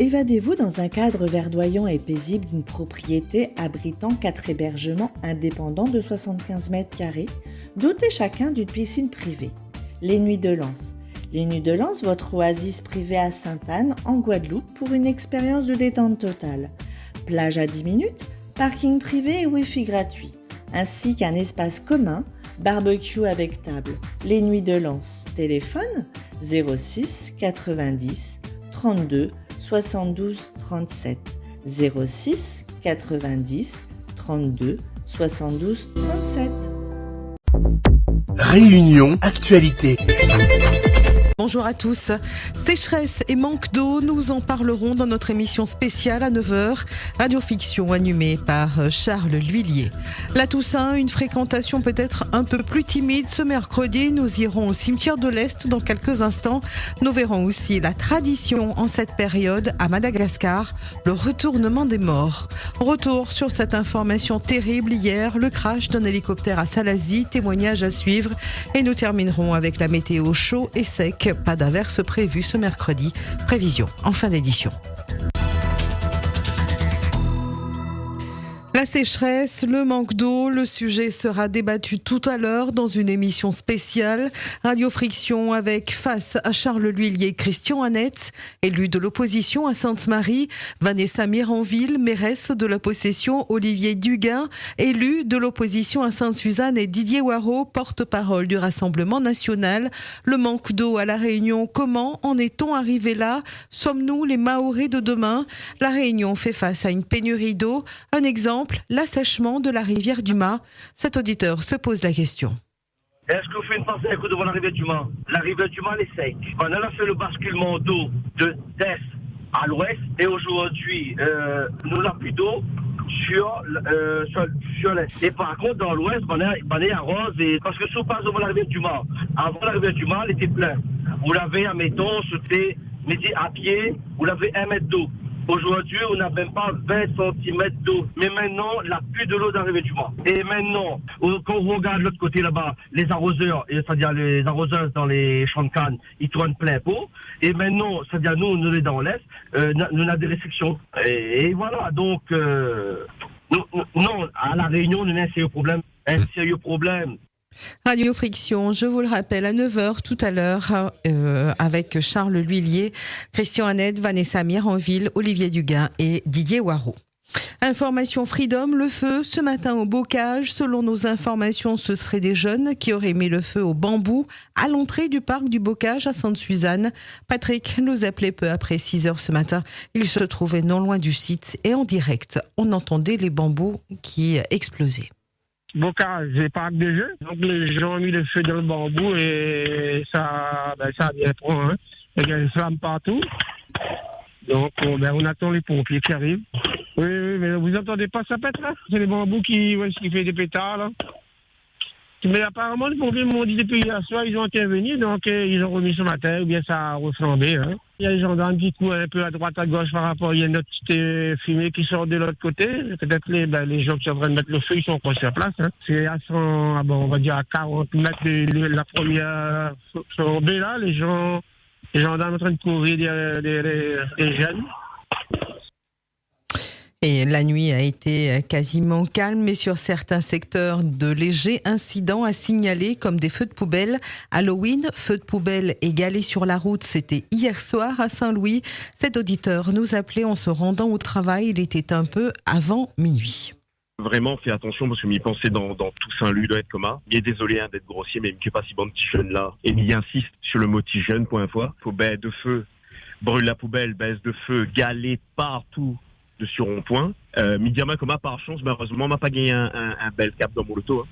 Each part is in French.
Évadez-vous dans un cadre verdoyant et paisible d'une propriété abritant 4 hébergements indépendants de 75 mètres carrés, dotés chacun d'une piscine privée. Les Nuits de Lens. Les Nuits de Lens, votre oasis privée à Sainte-Anne, en Guadeloupe, pour une expérience de détente totale. Plage à 10 minutes, parking privé et Wi-Fi gratuit, ainsi qu'un espace commun, barbecue avec table. Les Nuits de Lens. Téléphone 06 90 32 72 37. 06 90 32 72 37. Réunion Actualité. Bonjour à tous. Sécheresse et manque d'eau, nous en parlerons dans notre émission spéciale à 9h. Radio-fiction animée par Charles L'Huillier. La Toussaint, une fréquentation peut-être un peu plus timide ce mercredi. Nous irons au cimetière de l'Est dans quelques instants. Nous verrons aussi la tradition en cette période à Madagascar, le retournement des morts. Retour sur cette information terrible hier, le crash d'un hélicoptère à Salazie, témoignage à suivre. Et nous terminerons avec la météo chaud et sec. Pas d'averse prévue ce mercredi. Prévision en fin d'édition. La sécheresse, le manque d'eau, le sujet sera débattu tout à l'heure dans une émission spéciale. Radio Friction avec face à Charles L'Huillier, Christian Annette, élu de l'opposition à Sainte-Marie, Vanessa Miranville, mairesse de la possession, Olivier Duguin, élu de l'opposition à Sainte-Suzanne et Didier Waro, porte-parole du Rassemblement national. Le manque d'eau à La Réunion, comment en est-on arrivé là? Sommes-nous les Mahorais de demain? La Réunion fait face à une pénurie d'eau. Un exemple, l'assèchement de la rivière du Mât. Cet auditeur se pose la question. Est-ce que vous faites une pensée à devant la rivière du Mât? La rivière du Mât, elle est sec. On a fait le basculement d'eau d'est à l'ouest et aujourd'hui, nous n'avons plus d'eau sur l'est. Et par contre, dans l'ouest, on est arrose parce que si on passe devant la rivière du Mât, avant la rivière du Mât, elle était pleine. Vous l'avez, admettons, c'était à pied, vous l'avez 1 mètre d'eau. Aujourd'hui, on n'a même pas 20 cm d'eau. Mais maintenant, la pluie de l'eau d'arrivée du Mât. Et maintenant, quand on regarde l'autre côté là-bas, les arroseurs, c'est-à-dire les arroseurs dans les champs de canne, ils tournent plein pot. Et maintenant, c'est-à-dire nous on est dans l'Est, nous avons des restrictions. Et voilà, donc, non, à La Réunion, on a un sérieux problème. Radio Friction, je vous le rappelle, à 9h tout à l'heure, avec Charles L'Huillier, Christian Annette, Vanessa Miranville, Olivier Duguin et Didier Waro. Information Freedom, le feu ce matin au bocage. Selon nos informations, ce seraient des jeunes qui auraient mis le feu au bambou à l'entrée du parc du bocage à Sainte-Suzanne. Patrick nous appelait peu après 6h ce matin. Il se trouvait non loin du site et en direct, on entendait les bambous qui explosaient. Bocage, c'est parc de jeux. Donc les gens ont mis le feu dans le bambou et ça vient trop. Il y a des flammes partout. Donc on attend les pompiers qui arrivent. Oui, mais vous entendez pas ça pète là? C'est les bambous qui fait des pétards là. Mais apparemment les pompiers m'ont dit depuis hier soir, ils ont intervenu, donc ils ont remis ce matin, ou bien ça a reflambé. Il y a les gendarmes qui courent un peu à droite, à gauche par rapport, il y a une autre petite fumée qui sort de l'autre côté. Peut-être les gens qui sont en train de mettre le feu, ils sont encore sur place. C'est à on va dire à 40 mètres de la première flambée là, les gendarmes sont en train de courir des jeunes. Et la nuit a été quasiment calme, mais sur certains secteurs, de légers incidents à signaler, comme des feux de poubelle. Halloween, feux de poubelle égalés sur la route, c'était hier soir à Saint-Louis. Cet auditeur nous appelait en se rendant au travail, il était un peu avant minuit. Vraiment, fais attention parce que m'y pensais dans tout Saint-Louis doit être commun. Il est désolé d'être grossier, mais il ne fait pas si bon petit jeune là. Et il insiste sur le mot petit jeune, point fois. Faut baisse de feu, brûle la poubelle, baisse de feu, galet partout. Sur rond-point. Midiama, comme par chance, malheureusement, m'a pas gagné un bel cap dans mon loto.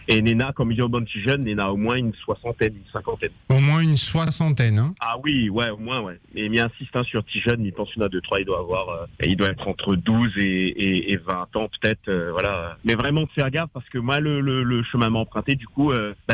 Et Néna, comme il y a un bon petit jeune, Néna a au moins une soixantaine, une cinquantaine. Au moins une soixantaine, hein? Ah oui, ouais, au moins, ouais. Mais il insiste sur petit jeune, il pense qu'il y en a 2-3, il doit être entre 12 et 20 ans, peut-être, voilà. Mais vraiment, de faire gaffe, parce que moi, le chemin m'a emprunté, du coup,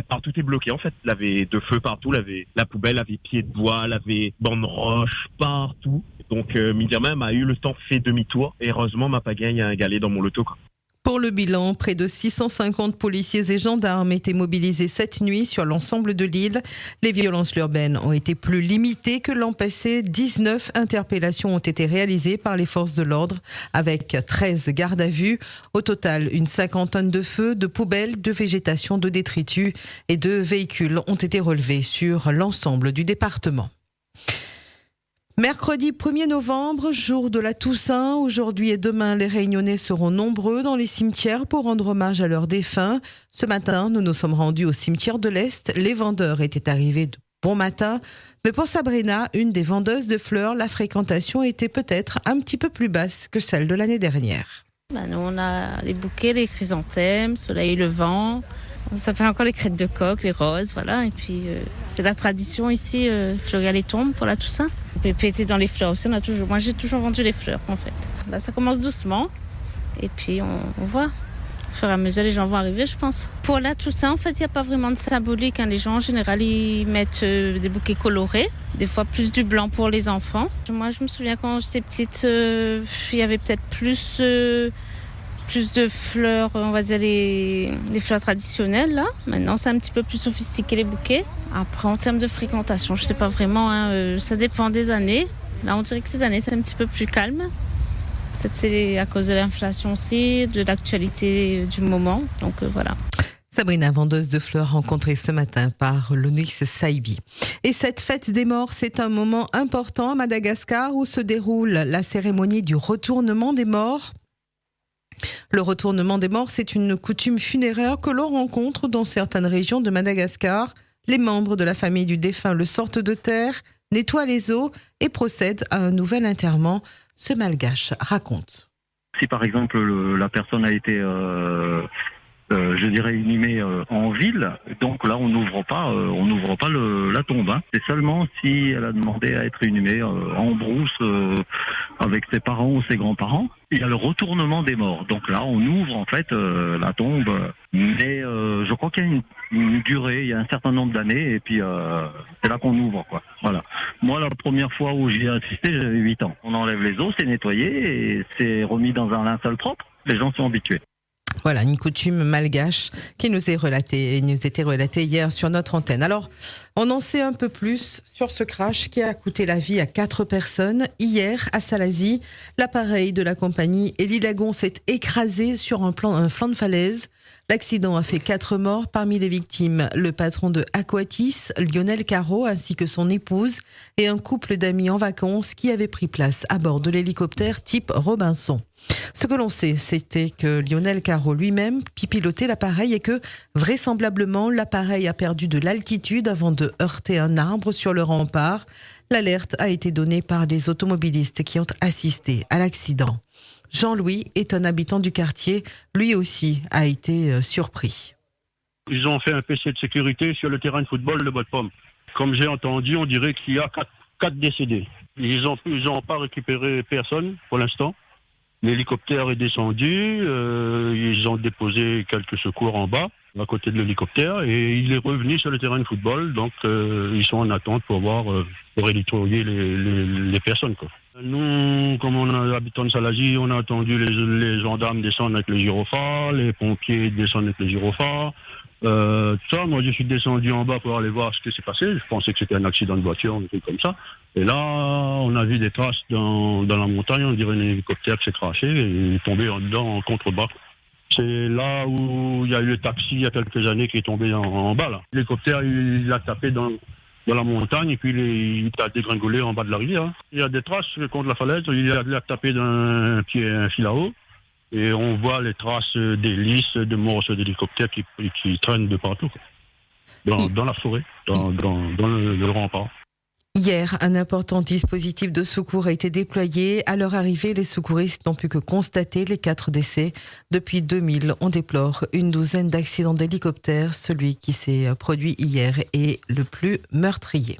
partout est bloqué, en fait. Il avait de feu partout, la poubelle avait pied de bois, avait bande roche partout. Donc, Midiama m'a eu le temps fait demi-tour, et heureusement, m'a pas gagné un galet dans mon loto, quoi. Pour le bilan, près de 650 policiers et gendarmes étaient mobilisés cette nuit sur l'ensemble de l'île. Les violences urbaines ont été plus limitées que l'an passé. 19 interpellations ont été réalisées par les forces de l'ordre avec 13 gardes à vue. Au total, une cinquantaine de feux, de poubelles, de végétation, de détritus et de véhicules ont été relevés sur l'ensemble du département. Mercredi 1er novembre, jour de la Toussaint. Aujourd'hui et demain, les Réunionnais seront nombreux dans les cimetières pour rendre hommage à leurs défunts. Ce matin, nous nous sommes rendus au cimetière de l'Est. Les vendeurs étaient arrivés de bon matin. Mais pour Sabrina, une des vendeuses de fleurs, la fréquentation était peut-être un petit peu plus basse que celle de l'année dernière. Nous, on a les bouquets, les chrysanthèmes, soleil levant. Ça fait encore les crêtes de coq, les roses, voilà. Et puis, c'est la tradition ici, fleurir les tombes pour la Toussaint. On peut péter dans les fleurs aussi. Moi, j'ai toujours vendu les fleurs, en fait. Là, ça commence doucement. Et puis, on voit. Au fur et à mesure, les gens vont arriver, je pense. Pour la Toussaint, en fait, il n'y a pas vraiment de symbolique. Les gens, en général, ils mettent des bouquets colorés. Des fois, plus du blanc pour les enfants. Moi, je me souviens quand j'étais petite, il y avait peut-être plus de fleurs, on va dire les fleurs traditionnelles là. Maintenant c'est un petit peu plus sophistiqué les bouquets. Après en termes de fréquentation, je sais pas vraiment, ça dépend des années. Là on dirait que cette année c'est un petit peu plus calme. Peut-être c'est à cause de l'inflation aussi, de l'actualité du moment. Donc voilà. Sabrina, vendeuse de fleurs, rencontrée ce matin par Lonis Saibi. Et cette fête des morts, c'est un moment important à Madagascar où se déroule la cérémonie du retournement des morts. Le retournement des morts, c'est une coutume funéraire que l'on rencontre dans certaines régions de Madagascar. Les membres de la famille du défunt le sortent de terre, nettoient les os et procèdent à un nouvel enterrement. Ce malgache raconte. Si par exemple la personne a été inhumée en ville, donc là on n'ouvre pas la tombe. C'est seulement si elle a demandé à être inhumée en brousse avec ses parents ou ses grands-parents. Il y a le retournement des morts. Donc là on ouvre en fait la tombe, mais je crois qu'il y a une durée, il y a un certain nombre d'années et puis c'est là qu'on ouvre quoi. Voilà. Moi la première fois où j'y ai assisté, j'avais 8 ans. On enlève les os, c'est nettoyé et c'est remis dans un linceul propre. Les gens sont habitués. Voilà, une coutume malgache qui nous était relatée hier sur notre antenne. Alors, on en sait un peu plus sur ce crash qui a coûté la vie à 4 personnes. Hier, à Salazie, l'appareil de la compagnie Elilagon s'est écrasé sur un flanc de falaise. L'accident a fait 4 morts. Parmi les victimes, le patron de Aquatis, Lionel Caro, ainsi que son épouse et un couple d'amis en vacances qui avaient pris place à bord de l'hélicoptère type Robinson. Ce que l'on sait, c'était que Lionel Caro lui-même pilotait l'appareil et que, vraisemblablement, l'appareil a perdu de l'altitude avant de heurter un arbre sur le rempart. L'alerte a été donnée par les automobilistes qui ont assisté à l'accident. Jean-Louis est un habitant du quartier. Lui aussi a été surpris. Ils ont fait un PC de sécurité sur le terrain de football de Bois-de-Pomme. Comme j'ai entendu, on dirait qu'il y a 4 décédés. Ils n'ont pas récupéré personne pour l'instant. L'hélicoptère est descendu, ils ont déposé quelques secours en bas, à côté de l'hélicoptère, et il est revenu sur le terrain de football, donc ils sont en attente pour nettoyer les personnes, quoi. Nous, comme on est habitants de Salazie, on a attendu les gendarmes descendre avec les gyrophares, les pompiers descendre avec les gyrophares. Moi je suis descendu en bas pour aller voir ce qui s'est passé. Je pensais que c'était un accident de voiture, un truc comme ça. Et là, on a vu des traces dans la montagne, on dirait un hélicoptère qui s'est crashé et il est tombé en contrebas. C'est là où il y a eu le taxi il y a quelques années qui est tombé en bas là. L'hélicoptère il a tapé dans la montagne et puis il a dégringolé en bas de la rivière. Il y a des traces contre la falaise, il a tapé d'un pied un fil à eau. Et on voit les traces d'hélices, de morceaux d'hélicoptères qui traînent de partout, dans la forêt, dans le rempart. Hier, un important dispositif de secours a été déployé. À leur arrivée, les secouristes n'ont pu que constater les 4 décès. Depuis 2000, on déplore une douzaine d'accidents d'hélicoptères. Celui qui s'est produit hier est le plus meurtrier.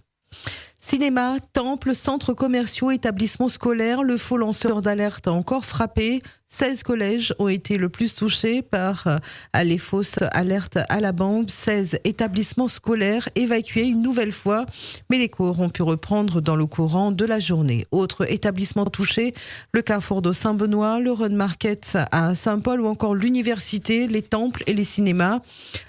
Cinéma, temples, centres commerciaux, établissements scolaires, le faux lanceur d'alerte a encore frappé. 16 collèges ont été le plus touchés par les fausses alertes à la bombe. 16 établissements scolaires évacués une nouvelle fois, mais les cours ont pu reprendre dans le courant de la journée. Autres établissements touchés, le Carrefour de Saint-Benoît, le Run Market à Saint-Paul ou encore l'université, les temples et les cinémas.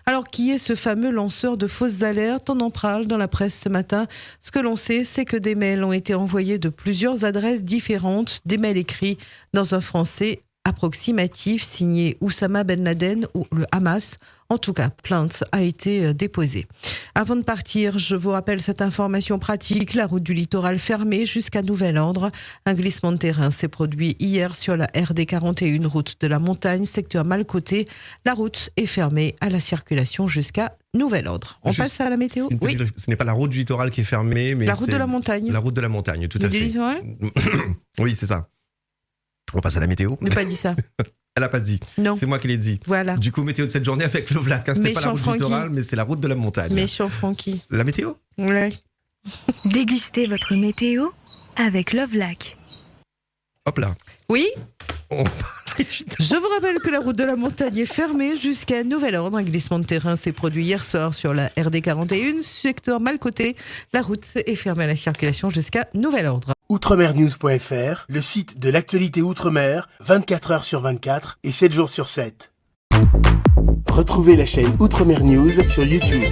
Alors, qui est ce fameux lanceur de fausses alertes? On en parle dans la presse ce matin. Ce que l'on sait, c'est que des mails ont été envoyés de plusieurs adresses différentes, des mails écrits dans un français approximatif signé Oussama Ben Laden ou le Hamas. En tout cas, plainte a été déposée. Avant de partir, je vous rappelle cette information pratique. La route du littoral fermée jusqu'à nouvel ordre. Un glissement de terrain s'est produit hier sur la RD 41, route de la montagne, secteur Malcoté. La route est fermée à la circulation jusqu'à nouvel ordre. On passe à la météo. Oui. Ce n'est pas la route du littoral qui est fermée, mais la route de la montagne. La route de la montagne, tout à fait. Oui, c'est ça. On passe à la météo. Je n'ai pas dit ça. Elle n'a pas dit. Non. C'est moi qui l'ai dit. Voilà. Du coup, météo de cette journée avec le Vlac. C'était pas la route du littoral, mais c'est la route de la montagne. Méchant Francky. La météo? Ouais. Dégustez votre météo avec Lovellac. Hop là. Oui. Je vous rappelle que la route de la montagne est fermée jusqu'à nouvel ordre. Un glissement de terrain s'est produit hier soir sur la RD 41, secteur Malcoté. La route est fermée à la circulation jusqu'à nouvel ordre. Outremernews.fr, le site de l'actualité Outre-mer, 24 heures sur 24 et 7 jours sur 7. Retrouvez la chaîne Outremer News sur YouTube.